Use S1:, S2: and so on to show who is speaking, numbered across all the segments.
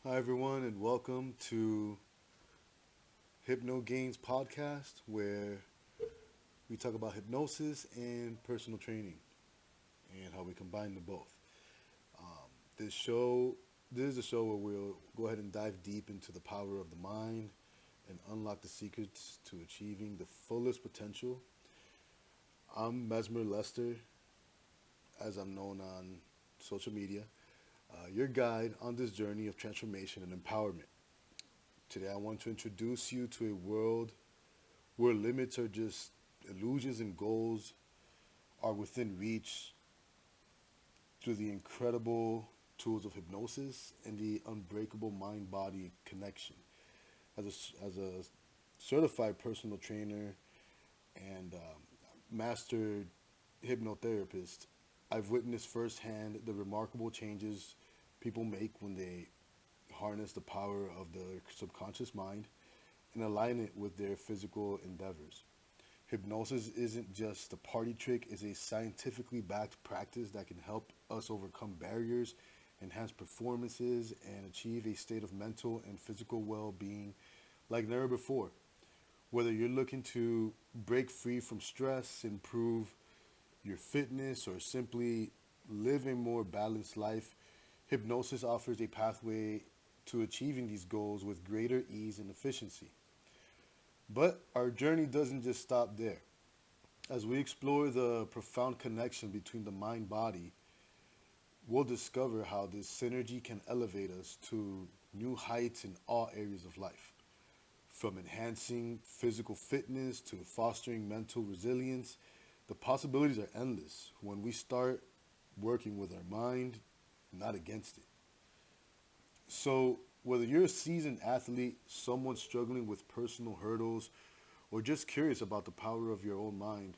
S1: Hi, everyone, and welcome to HypnoGains podcast, where we talk about hypnosis and personal training and how we combine the both. Um, this show, this is a show where we'll go ahead and dive deep into the power of the mind and unlock the secrets to achieving the fullest potential. I'm Mesmer Lester, as I'm known on social media, your guide on this journey of transformation and empowerment. Today, I want to introduce you to a world where limits are just illusions and goals are within reach through the incredible tools of hypnosis and the unbreakable mind body connection. As a certified personal trainer and master hypnotherapist, I've witnessed firsthand the remarkable changes people make when they harness the power of the subconscious mind and align it with their physical endeavors. Hypnosis isn't just a party trick, it's a scientifically backed practice that can help us overcome barriers, enhance performances, and achieve a state of mental and physical well being like never before. Whether you're looking to break free from stress, improve your fitness, or simply live a more balanced life, hypnosis offers a pathway to achieving these goals with greater ease and efficiency. But our journey doesn't just stop there. As we explore the profound connection between the mind body, we'll discover how this synergy can elevate us to new heights in all areas of life. From enhancing physical fitness to fostering mental resilience, the possibilities are endless when we start working with our mind, not against it. So, whether you're a seasoned athlete, someone struggling with personal hurdles, or just curious about the power of your own mind,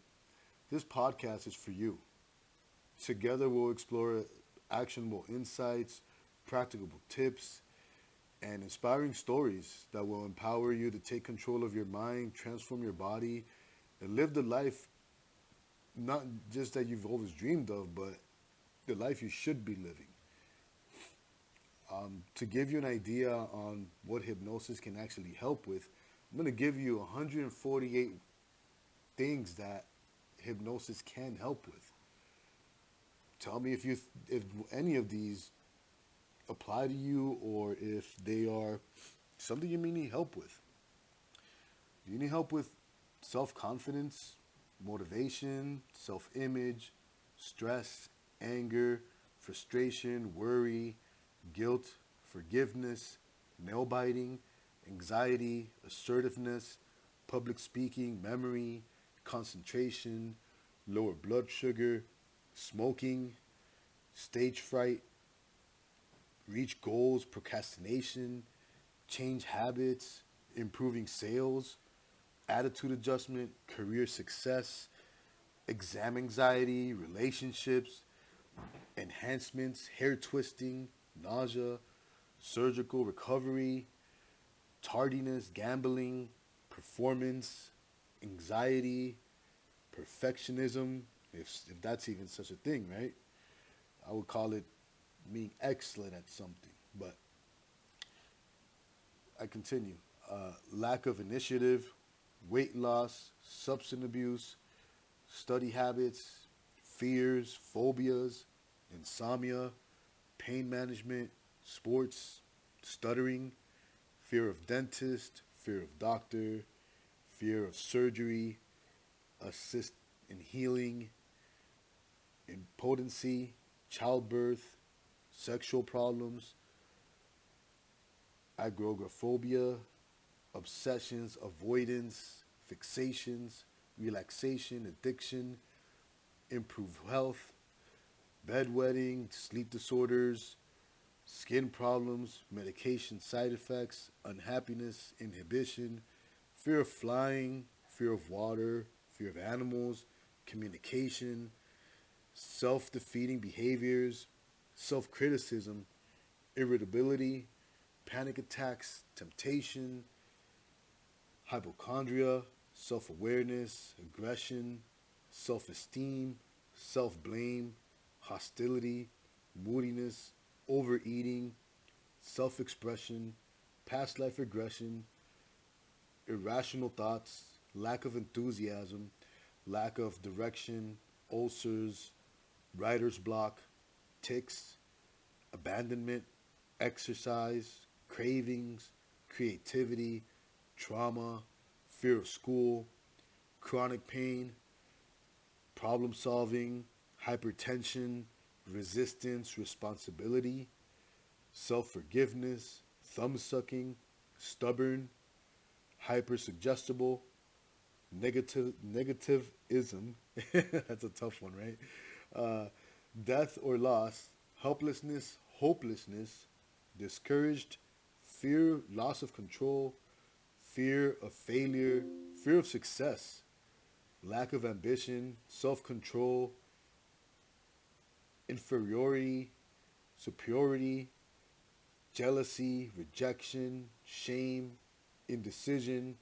S1: this podcast is for you. Together, we'll explore actionable insights, practical tips, and inspiring stories that will empower you to take control of your mind, transform your body, and live the life not just that you've always dreamed of, but the life you should be living. To give you an idea on what hypnosis can actually help with, I'm going to give you 148 things that hypnosis can help with. Tell me if any of these apply to you or if they are something you may need help with. Do you need help with self-confidence, motivation, self-image, stress, anger, frustration, worry, guilt, forgiveness, nail biting, anxiety, assertiveness, public speaking, memory, concentration, lower blood sugar, smoking, stage fright, reach goals, procrastination, change habits, improving sales, attitude adjustment, career success, exam anxiety, relationships, enhancements, hair twisting, nausea, surgical recovery, tardiness, gambling, performance, anxiety, perfectionism, if that's even such a thing, right? I would call it being excellent at something. But I continue. Lack of initiative, weight loss, substance abuse, study habits, fears, phobias, insomnia, pain management, sports, stuttering, fear of dentist, fear of doctor, fear of surgery, assist in healing, impotency, childbirth, sexual problems, agoraphobia, obsessions, avoidance, fixations, relaxation, addiction, improve health, bedwetting, sleep disorders, skin problems, medication side effects, unhappiness, inhibition, fear of flying, fear of water, fear of animals, communication, self defeating behaviors, self criticism, irritability, panic attacks, temptation, hypochondria, self awareness, aggression, self esteem, self blame, hostility, moodiness, overeating, self-expression, past life regression, irrational thoughts, lack of enthusiasm, lack of direction, ulcers, writer's block, tics, abandonment, exercise, cravings, creativity, trauma, fear of school, chronic pain, problem solving, hypertension, resistance, responsibility, self forgiveness, thumb sucking, stubborn, hypersuggestible, negativism. That's a tough one, right? Uh, Death or loss, helplessness, hopelessness, discouraged, fear, loss of control, fear of failure, fear of success, lack of ambition, self control, inferiority, superiority, jealousy, rejection, shame, indecision,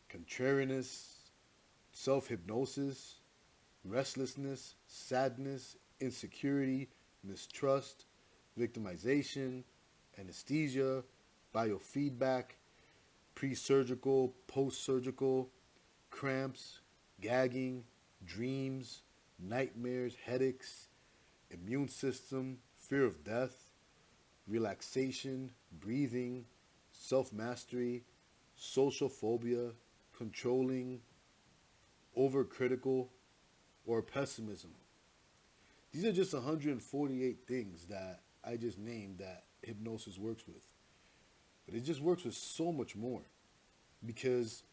S1: contrariness, self hypnosis, restlessness, sadness, insecurity, mistrust, victimization, anesthesia, biofeedback, pre surgical, post surgical, cramps, gagging, dreams, nightmares, headaches, immune system, fear of death, relaxation, breathing, self mastery, social phobia, controlling, overcritical, or pessimism. These are just 148 things that I just named that hypnosis works with. But it just works with so much more because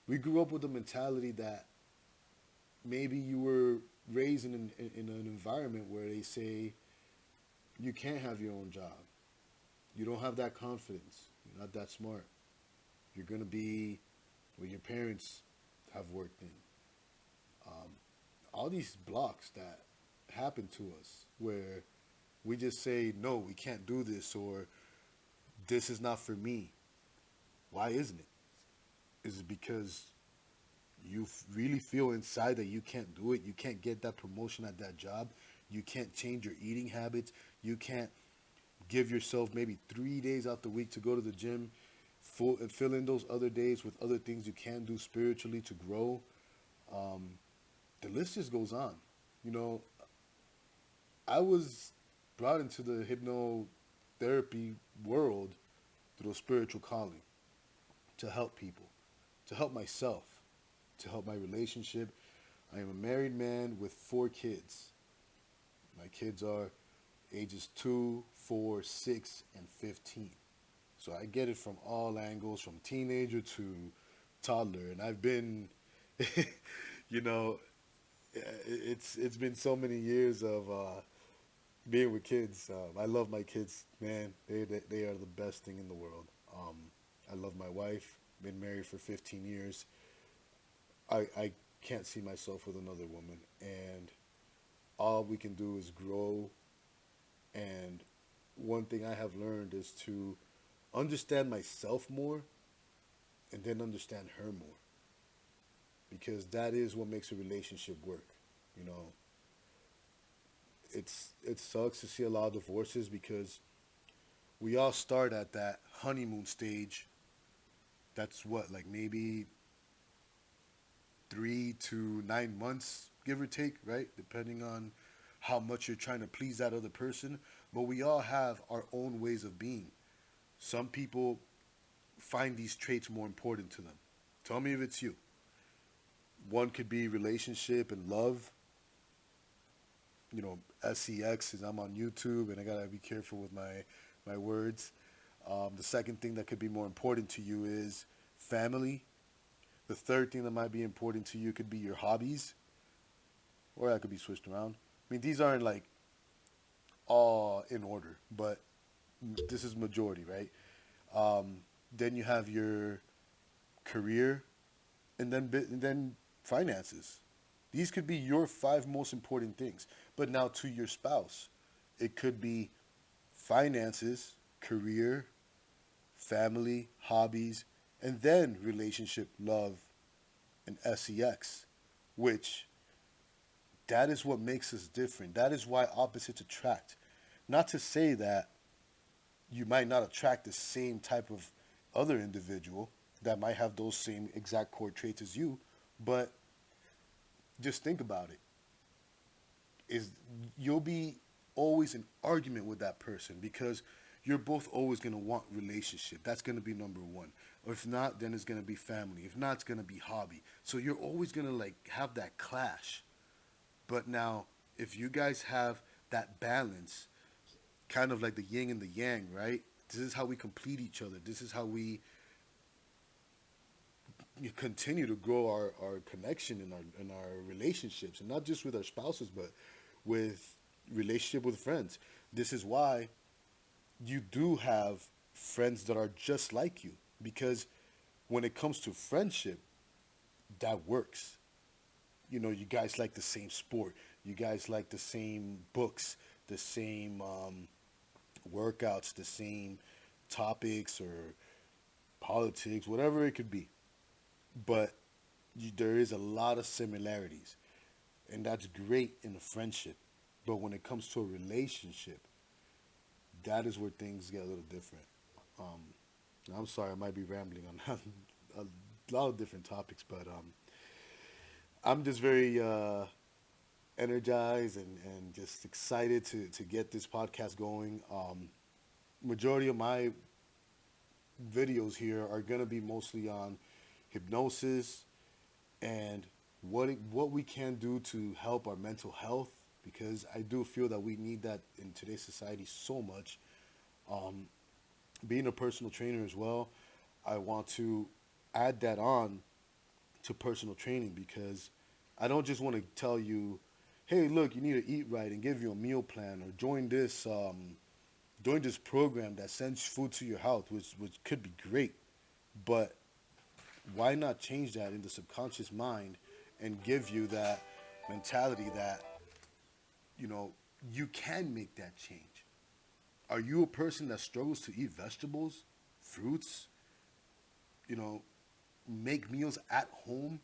S1: we grew up with a mentality that maybe you were raised in an environment where they say you can't have your own job. You don't have that confidence. You're not that smart. You're going to be where your parents have worked in. Um, all these blocks that happen to us where we just say, no, we can't do this, or this is not for me. Why isn't it? Is it because you really feel inside that you can't do it? You can't get that promotion at that job. You can't change your eating habits. You can't give yourself maybe 3 days out the week to go to the gym. Fill in those other days with other things you can do spiritually to grow. Um, the list just goes on. You know, I was brought into the hypnotherapy world through a spiritual calling to help people, to help myself, to help my relationship. I am a married man with 4 kids. My kids are ages 2, 4, 6, and 15. So I get it from all angles, from teenager to toddler. And I've been, you know, it's been so many years of being with kids. I love my kids, man. They are the best thing in the world. I love my wife. Been married for 15 years. I can't see myself with another woman, and all we can do is grow. And one thing I have learned is to understand myself more, and then understand her more, because that is what makes a relationship work. You know, it sucks to see a lot of divorces because we all start at that honeymoon stage. That's what, like maybe 3 to 9 months, give or take, right? Depending on how much you're trying to please that other person. But we all have our own ways of being. Some people find these traits more important to them. Tell me if it's you. One could be relationship and love. You know, sex, is I'm on YouTube and I gotta be careful with my words. The second thing that could be more important to you is family. The third thing that might be important to you could be your hobbies, or that could be switched around. I mean, these aren't like all in order, but this is majority, right? Then you have your career, and then finances. These could be your 5 most important things. But now to your spouse, it could be finances, career, family, hobbies, and then relationship, love, and sex, which that is what makes us different. That is why opposites attract. Not to say that you might not attract the same type of other individual that might have those same exact core traits as you, but just think about it. Is you'll be always in argument with that person because you're both always going to want relationship. That's going to be number one. Or if not, then it's going to be family. If not, it's going to be hobby. So you're always going to like have that clash. But now, if you guys have that balance, kind of like the yin and the yang, right? This is how we complete each other. This is how we continue to grow our connection in our relationships, and not just with our spouses, but with relationship with friends. This is why you do have friends that are just like you, because when it comes to friendship, that works. You guys like the same sport, you guys like the same books, the same workouts, the same topics or politics, whatever it could be. But there is a lot of similarities, and that's great in a friendship. But when it comes to a relationship, that is where things get a little different. Um, I'm sorry, I might be rambling on a lot of different topics, but I'm just very energized and just excited to get this podcast going. Majority of my videos here are going to be mostly on hypnosis and what we can do to help our mental health, because I do feel that we need that in today's society so much. Um, Being a personal trainer as well, I want to add that on to personal training, because I don't just want to tell you, hey, look, you need to eat right and give you a meal plan, or join this program that sends food to your house, which could be great, but why not change that in the subconscious mind and give you that mentality that you know you can make that change? Are you a person that struggles to eat vegetables, fruits, you know, make meals at home?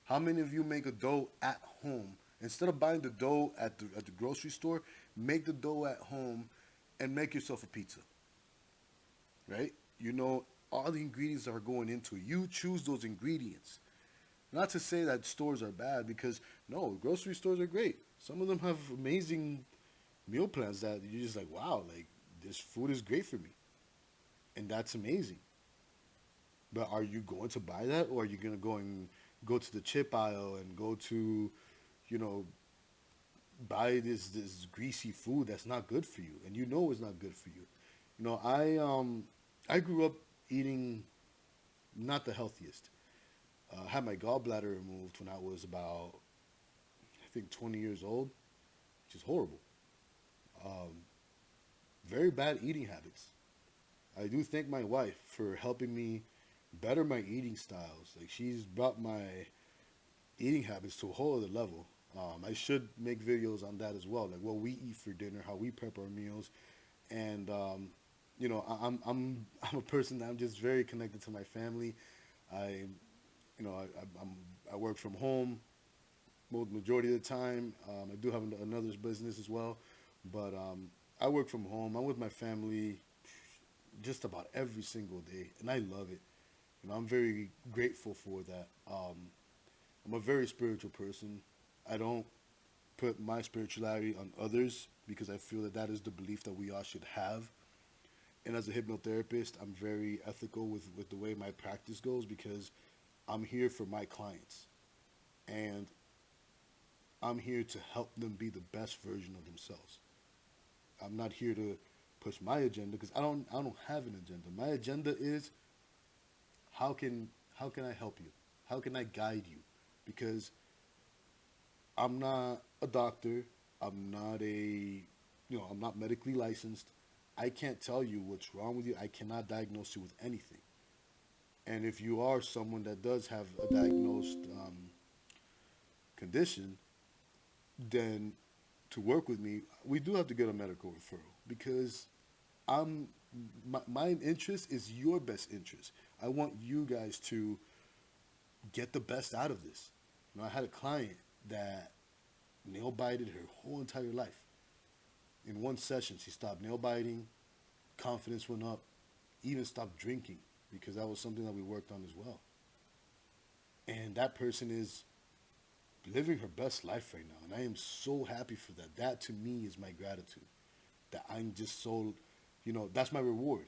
S1: How many of you make a dough at home? Instead of buying the dough at the grocery store, make the dough at home and make yourself a pizza, right? All the ingredients that are going into it. You choose those ingredients. Not to say that stores are bad, because no, grocery stores are great. Some of them have amazing meal plans that you're just like, wow, like this food is great for me. And that's amazing. But are you going to buy that, or are you going to go to the chip aisle and go to, you know, buy this greasy food that's not good for you, and it's not good for you? I grew up eating not the healthiest. I had my gallbladder removed when I was about, I think, 20 years old, which is horrible. Um, Very bad eating habits. I do thank my wife for helping me better my eating styles. Like, she's brought my eating habits to a whole other level. I should make videos on that as well, like what we eat for dinner, how we prep our meals, and I'm a person that I'm just very connected to my family. I I work from home most majority of the time. I do have another business as well, but I work from home. I'm with my family just about every single day, and I love it. I'm very grateful for that. I'm a very spiritual person. I don't put my spirituality on others, because I feel that that is the belief that we all should have. And as a hypnotherapist, I'm very ethical with the way my practice goes, because I'm here for my clients. And I'm here to help them be the best version of themselves. I'm not here to push my agenda, because I don't have an agenda. My agenda is how can I help you? How can I guide you? Because I'm not a doctor. I'm not medically licensed. I can't tell you what's wrong with you. I cannot diagnose you with anything. And if you are someone that does have a diagnosed condition, then to work with me, we do have to get a medical referral, because I'm my interest is your best interest. I want you guys to get the best out of this. I had a client that nail bited her whole entire life. In one session, she stopped nail biting. confidence went up, even stopped drinking because that was something that we worked on as well. And that person is living her best life right now, and I am so happy for that. That to me is my gratitude. That I'm just so, that's my reward.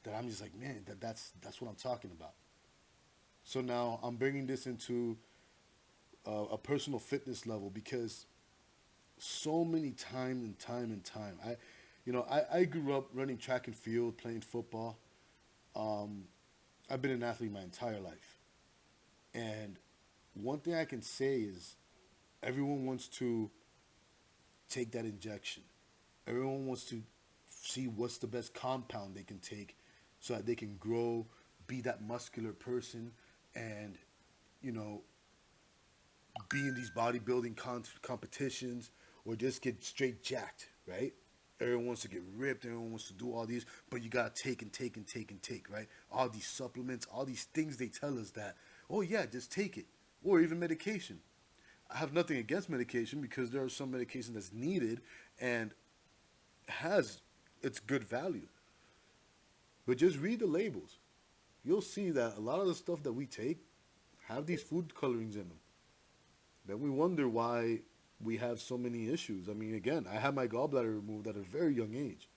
S1: That I'm just like, man, that's what I'm talking about. So now I'm bringing this into a personal fitness level because so many time and time and time, I grew up running track and field, playing football. Um, I've been an athlete my entire life, and one thing I can say is everyone wants to take that injection. Everyone wants to see what's the best compound they can take so that they can grow, be that muscular person, and, you know, be in these bodybuilding competitions or just get straight jacked, right? Everyone wants to get ripped. Everyone wants to do all these, but you gotta take and take and take and take, right? All these supplements, all these things they tell us that, oh yeah, just take it, or even medication. I have nothing against medication because there are some medication that's needed and has its good value. But just read the labels. You'll see that a lot of the stuff that we take have these food colorings in them. Then we wonder why we have so many issues. I mean, again, I had my gallbladder removed at a very young age.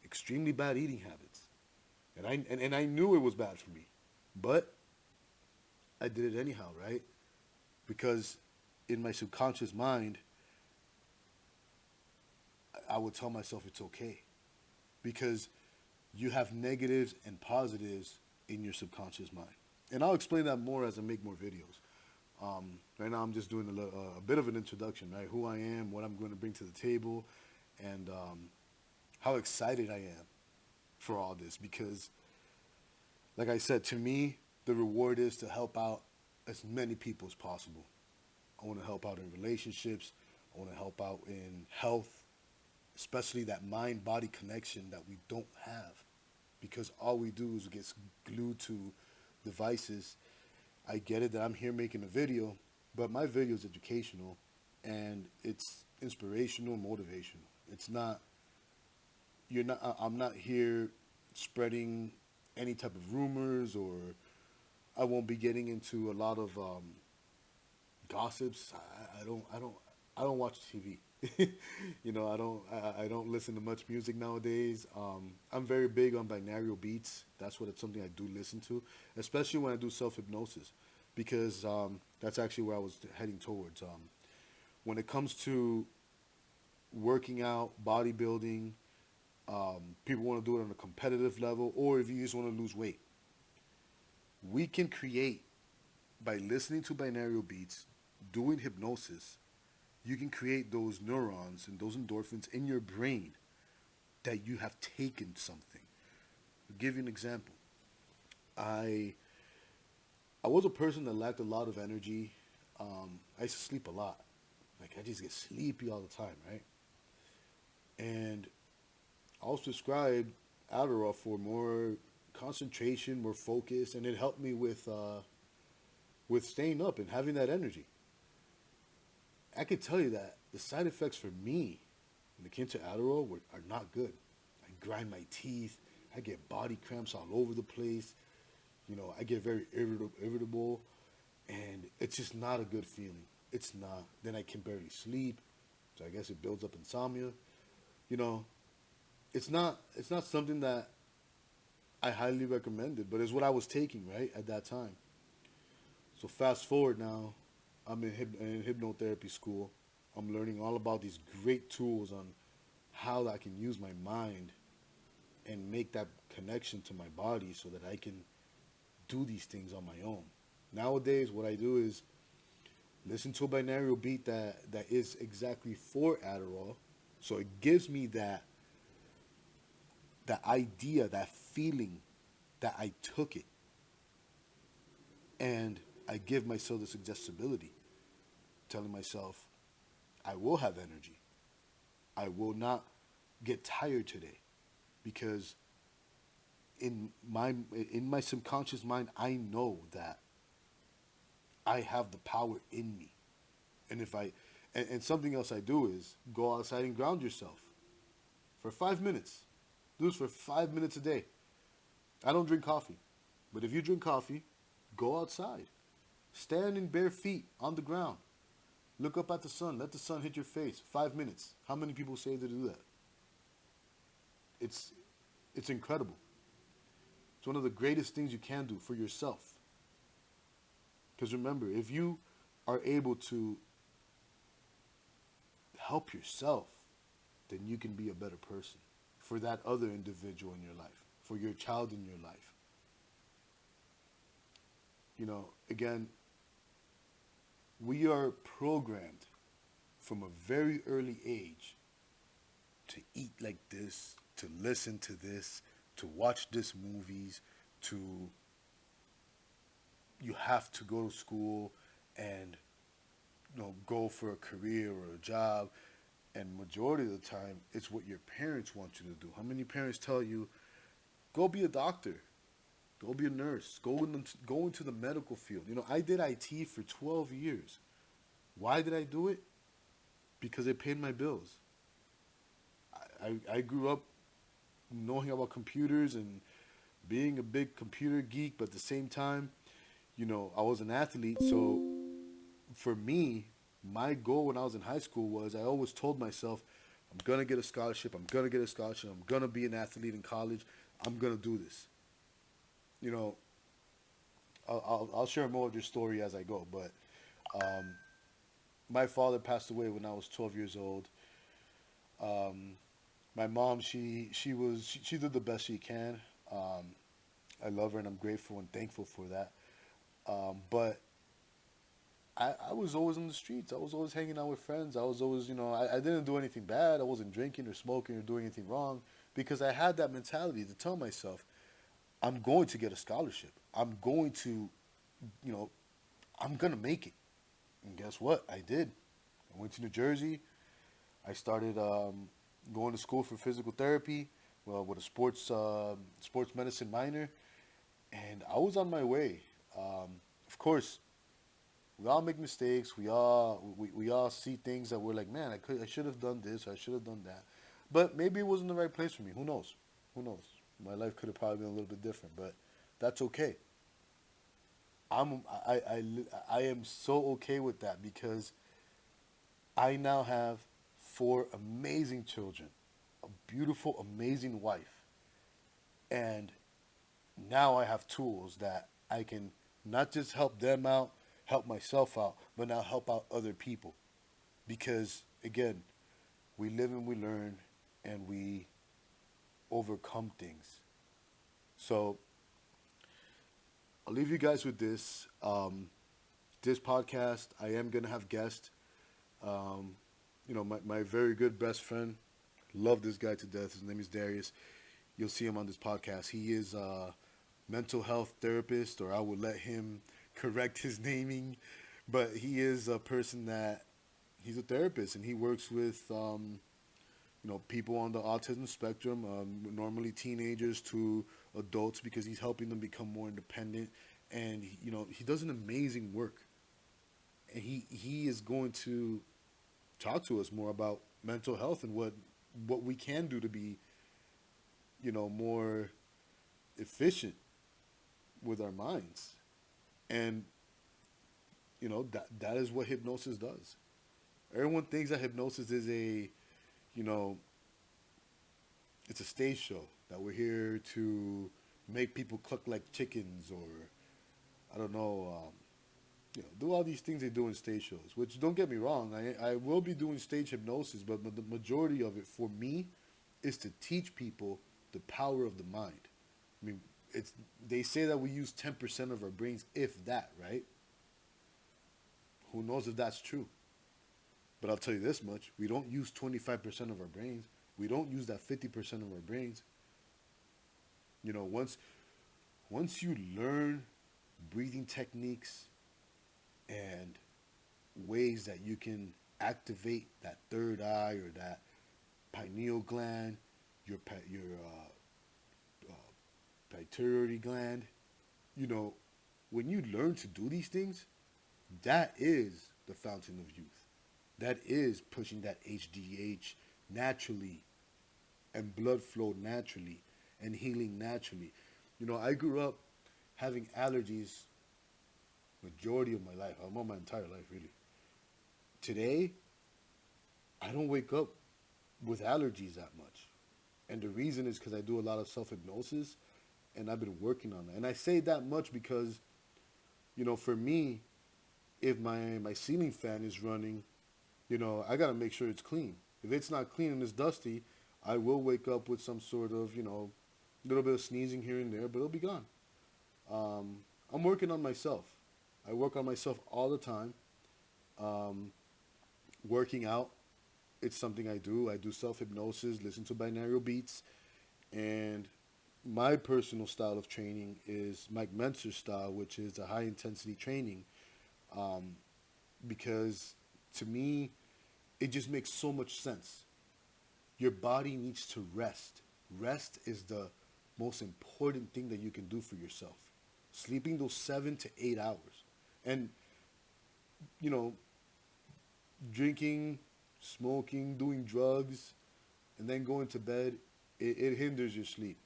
S1: Extremely bad eating habits. And I knew it was bad for me. But I did it anyhow, right? Because in my subconscious mind, I would tell myself it's okay. Because you have negatives and positives in your subconscious mind. And I'll explain that more as I make more videos. Right now, I'm just doing a bit of an introduction, right? Who I am, what I'm going to bring to the table, and how excited I am for all this. Because, like I said, to me, the reward is to help out as many people as possible. I want to help out in relationships. I want to help out in health, especially that mind-body connection that we don't have. Because all we do is get glued to devices. I get it that I'm here making a video, but my video is educational and it's inspirational, motivational. It's not, I'm not here spreading any type of rumors, or I won't be getting into a lot of gossips. I don't watch TV. I don't listen to much music nowadays. I'm very big on binaural beats. That's what it's something I do listen to, especially when I do self-hypnosis, because that's actually where I was heading towards. When it comes to working out, bodybuilding, people want to do it on a competitive level, or if you just want to lose weight, we can create by listening to binaural beats, doing hypnosis. You can create those neurons and those endorphins in your brain that you have taken something. I'll give you an example. I was a person that lacked a lot of energy. I used to sleep a lot. Like, I just get sleepy all the time, right? And I was prescribed Adderall for more concentration, more focus, and it helped me with staying up and having that energy. I can tell you that the side effects for me when it came to Adderall are not good. I grind my teeth. I get body cramps all over the place. I get very irritable, and it's just not a good feeling. It's not. Then I can barely sleep, so I guess it builds up insomnia. You know, it's not something that I highly recommended, but it's what I was taking, right, at that time. So fast forward now, I'm in hypnotherapy school. I'm learning all about these great tools on how I can use my mind and make that connection to my body so that I can do these things on my own. Nowadays, what I do is listen to a binaural beat that is exactly for Adderall. So it gives me that idea, that feeling that I took it. And I give myself the suggestibility, telling myself, I will have energy. I will not get tired today, because in my subconscious mind, I know that I have the power in me. And if and something else I do is go outside and ground yourself for 5 minutes. Do this for 5 minutes a day. I don't drink coffee. But if you drink coffee, go outside. Stand in bare feet on the ground. Look up at the sun. Let the sun hit your face. 5 minutes. How many people say to do that? It's it's incredible. It's one of the greatest things you can do for yourself. Because remember, if you are able to help yourself, then you can be a better person for that other individual in your life, for your child in your life. Again, we are programmed from a very early age to eat like this, to listen to this, to watch this movies, to you have to go to school and go for a career or a job, and majority of the time it's what your parents want you to do. How many parents tell you, go be a doctor, go be a nurse, go into the medical field? I did IT for 12 years. Why did I do it? Because it paid my bills. I grew up knowing about computers and being a big computer geek, but at the same time, I was an athlete. So for me, my goal when I was in high school was I always told myself, I'm going to get a scholarship. I'm going to get a scholarship. I'm going to be an athlete in college. I'm going to do this. I'll share more of your story as I go. But my father passed away when I was 12 years old. My mom, she did the best she can. I love her and I'm grateful and thankful for that. But I was always in the streets. I was always hanging out with friends. I was always, I didn't do anything bad. I wasn't drinking or smoking or doing anything wrong because I had that mentality to tell myself, I'm going to get a scholarship. I'm going to, I'm going to make it. And guess what? I did. I went to New Jersey. I started going to school for physical therapy, with a sports medicine minor, and I was on my way. Of course, we all make mistakes. We all see things that we're like, man, I should have done this, or I should have done that, but maybe it wasn't the right place for me. Who knows? Who knows? My life could have probably been a little bit different, but that's okay. I am so okay with that because I now have 4 amazing children, a beautiful, amazing wife, and now I have tools that I can not just help them out, help myself out, but now help out other people. Because again, we live and we learn and we overcome things. So I'll leave you guys with this. This podcast, I am going to have guests. My very good best friend, love this guy to death. His name is Darius. You'll see him on this podcast. He is a mental health therapist, or I will let him correct his naming. But he is a person he's a therapist, and he works with, people on the autism spectrum, normally teenagers to adults, because he's helping them become more independent. And, he does an amazing work. And he is going to talk to us more about mental health and what we can do to be, more efficient with our minds. And, that is what hypnosis does. Everyone thinks that hypnosis is it's a stage show, that we're here to make people cluck like chickens, or, I don't know, do all these things they do in stage shows, which, don't get me wrong, I will be doing stage hypnosis, but the majority of it for me is to teach people the power of the mind. I mean, they say that we use 10% of our brains, if that, right? Who knows if that's true? But I'll tell you this much, we don't use 25% of our brains. We don't use that 50% of our brains. Once you learn breathing techniques and ways that you can activate that third eye or that pineal gland, your pituitary gland, when you learn to do these things, that is the fountain of youth. That is pushing that HGH naturally and blood flow naturally and healing naturally. You know, I grew up having allergies majority of my life. I'm on my entire life, really. Today, I don't wake up with allergies that much. And the reason is because I do a lot of self hypnosis and I've been working on that. And I say that much because, you know, for me, if my ceiling fan is running, you know, I got to make sure it's clean. If it's not clean and it's dusty, I will wake up with some sort of, you know, little bit of sneezing here and there, but it'll be gone. I'm working on myself. I work on myself all the time. Um, Working out, it's something I do. I do self hypnosis, listen to binaural beats, and my personal style of training is Mike Mentzer's style, which is a high intensity training. Um, because to me, it just makes so much sense. Your body needs to rest. Rest is the most important thing that you can do for yourself. Sleeping those 7 to 8 hours. And, you know, drinking, smoking, doing drugs, and then going to bed, it hinders your sleep.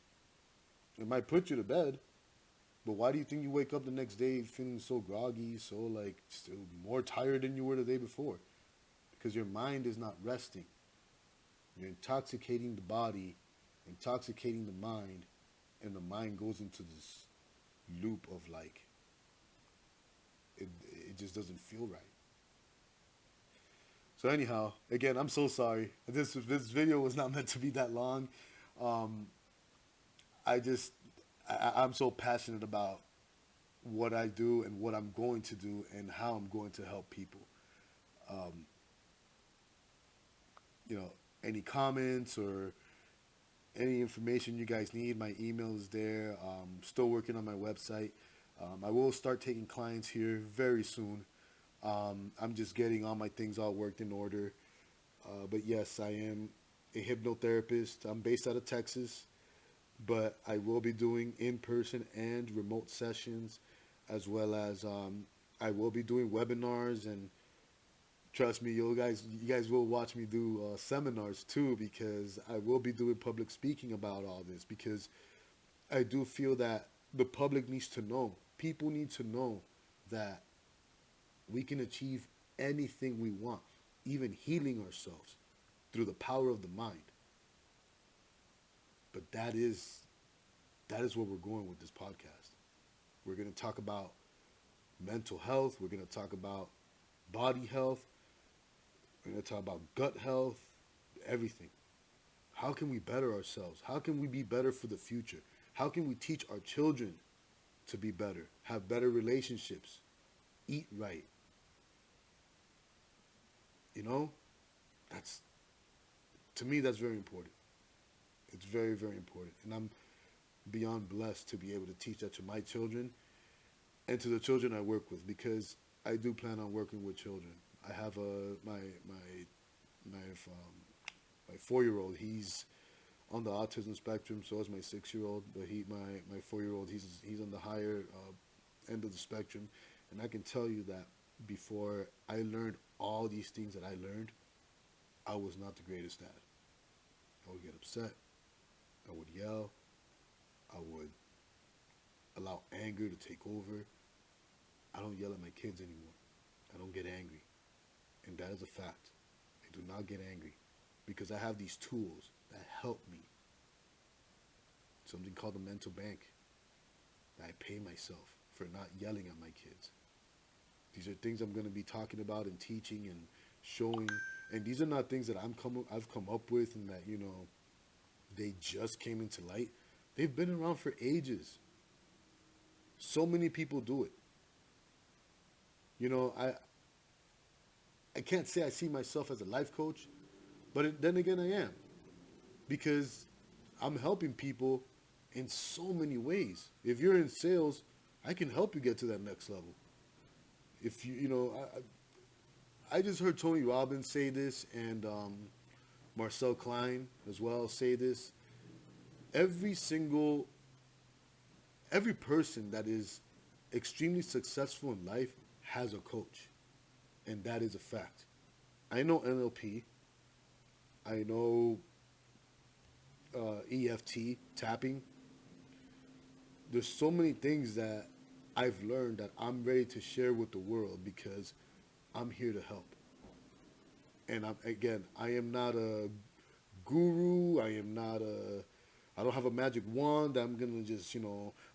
S1: It might put you to bed, but why do you think you wake up the next day feeling so groggy, so like still more tired than you were the day before? Because your mind is not resting. You're intoxicating the body, intoxicating the mind, and the mind goes into this loop of like, it just doesn't feel right. So anyhow, again, I'm so sorry. This video was not meant to be that long. Um, I just I'm so passionate about what I do and what I'm going to do and how I'm going to help people. Um, you know, any comments or any information you guys need, my email is there. Still working on my website. I will start taking clients here very soon. I'm just getting all my things all worked in order. But yes, I am a hypnotherapist. I'm based out of Texas, but I will be doing in-person and remote sessions, as well as I will be doing webinars. And trust me, you guys will watch me do seminars too, because I will be doing public speaking about all this, because I do feel that the public needs to know. People need to know that we can achieve anything we want, even healing ourselves through the power of the mind. But that is where we're going with this podcast. We're going to talk about mental health. We're going to talk about body health. We're going to talk about gut health, everything. How can we better ourselves? How can we be better for the future? How can we teach our children to be better, have better relationships, eat right? You know, that's, to me, that's very important. It's very, very important. And I'm beyond blessed to be able to teach that to my children and to the children I work with, because I do plan on working with children. I have my 4-year-old. He's on the autism spectrum. So is my 6-year-old. But my 4-year-old, he's on the higher end of the spectrum. And I can tell you that before I learned all these things that I learned, I was not the greatest dad. I would get upset. I would yell. I would allow anger to take over. I don't yell at my kids anymore. I don't get angry. And that is a fact. I do not get angry because I have these tools that help me. Something called the mental bank that I pay myself for not yelling at my kids. These are things I'm going to be talking about and teaching and showing. And these are not things that I've come up with and that, you know, they just came into light. They've been around for ages. So many people do it. You know, I can't say I see myself as a life coach, but then again I am. Because I'm helping people in so many ways. If you're in sales, I can help you get to that next level. If you know, I just heard Tony Robbins say this, and Marcel Klein as well say this. Every person that is extremely successful in life has a coach, and that is a fact. I know NLP. I know EFT tapping. There's so many things that I've learned that I'm ready to share with the world because I'm here to help. And I am not a guru. I don't have a magic wand that I'm gonna just,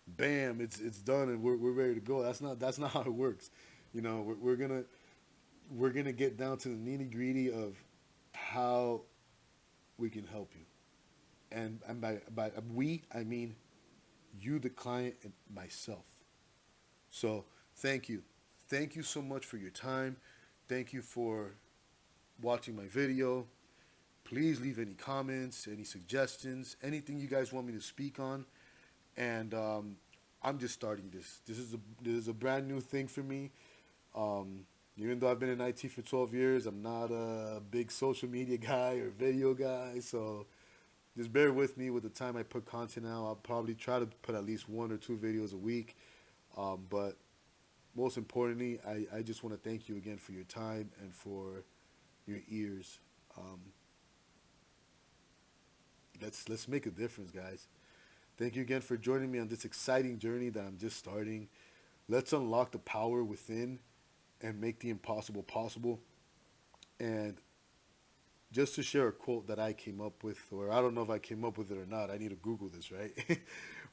S1: bam, it's done and we're ready to go. That's not how it works. We're gonna get down to the nitty gritty of how we can help you. And by we, I mean you, the client, and myself. So thank you. Thank you so much for your time. Thank you for watching my video. Please leave any comments, any suggestions, anything you guys want me to speak on. And I'm just starting this. This is a brand new thing for me. Even though I've been in IT for 12 years, I'm not a big social media guy or video guy. So just bear with me with the time I put content out. I'll probably try to put at least 1 or 2 videos a week. But most importantly, I just want to thank you again for your time and for your ears. Let's make a difference, guys. Thank you again for joining me on this exciting journey that I'm just starting. Let's unlock the power within and make the impossible possible. And just to share a quote that I came up with, or I don't know if I came up with it or not. I need to Google this, right?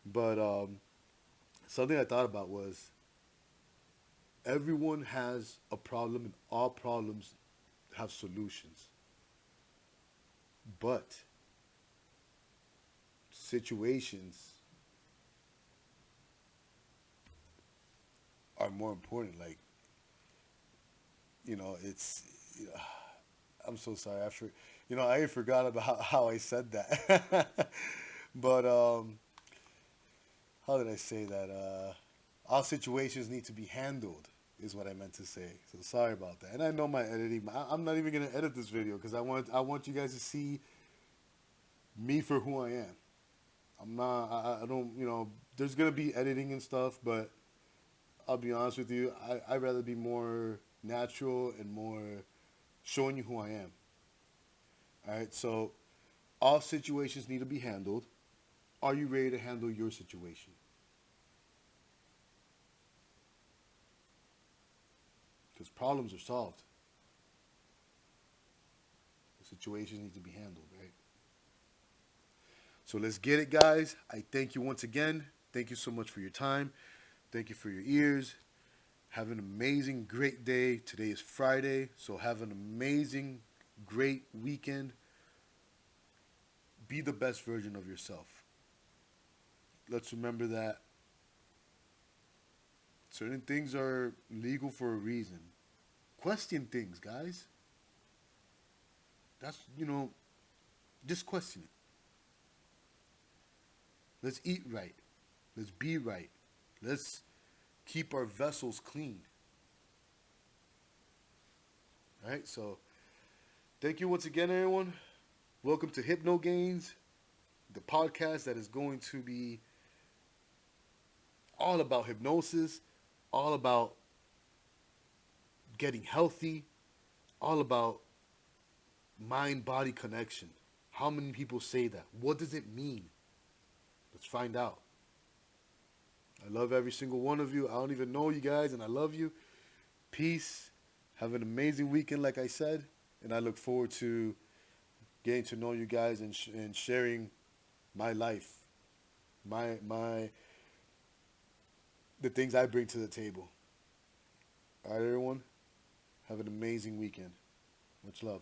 S1: But something I thought about was everyone has a problem and all problems have solutions. But situations are more important. Like, it's. I'm so sorry. I forgot about how I said that. But how did I say that? All situations need to be handled is what I meant to say. So sorry about that. And I know my editing. I'm not even gonna edit this video because I want you guys to see me for who I am. I'm not. I don't. There's gonna be editing and stuff, but I'll be honest with you. I'd rather be more natural and more showing you who I am. All right. So all situations need to be handled. Are you ready to handle your situation? Because problems are solved. The situations need to be handled, right? So let's get it, guys. I thank you once again. Thank you so much for your time. Thank you for your ears. Have an amazing, great day. Today is Friday, so have an amazing, great weekend. Be the best version of yourself. Let's remember that certain things are legal for a reason. Question things, guys. That's, just question it. Let's eat right. Let's be right. Let's keep our vessels clean. All right, so thank you once again, everyone. Welcome to HypnoGains, the podcast that is going to be all about hypnosis, all about getting healthy, all about mind-body connection. How many people say that? What does it mean? Let's find out. I love every single one of you. I don't even know you guys, and I love you. Peace. Have an amazing weekend, like I said, and I look forward to getting to know you guys and sharing my life, the things I bring to the table. All right, everyone. Have an amazing weekend. Much love.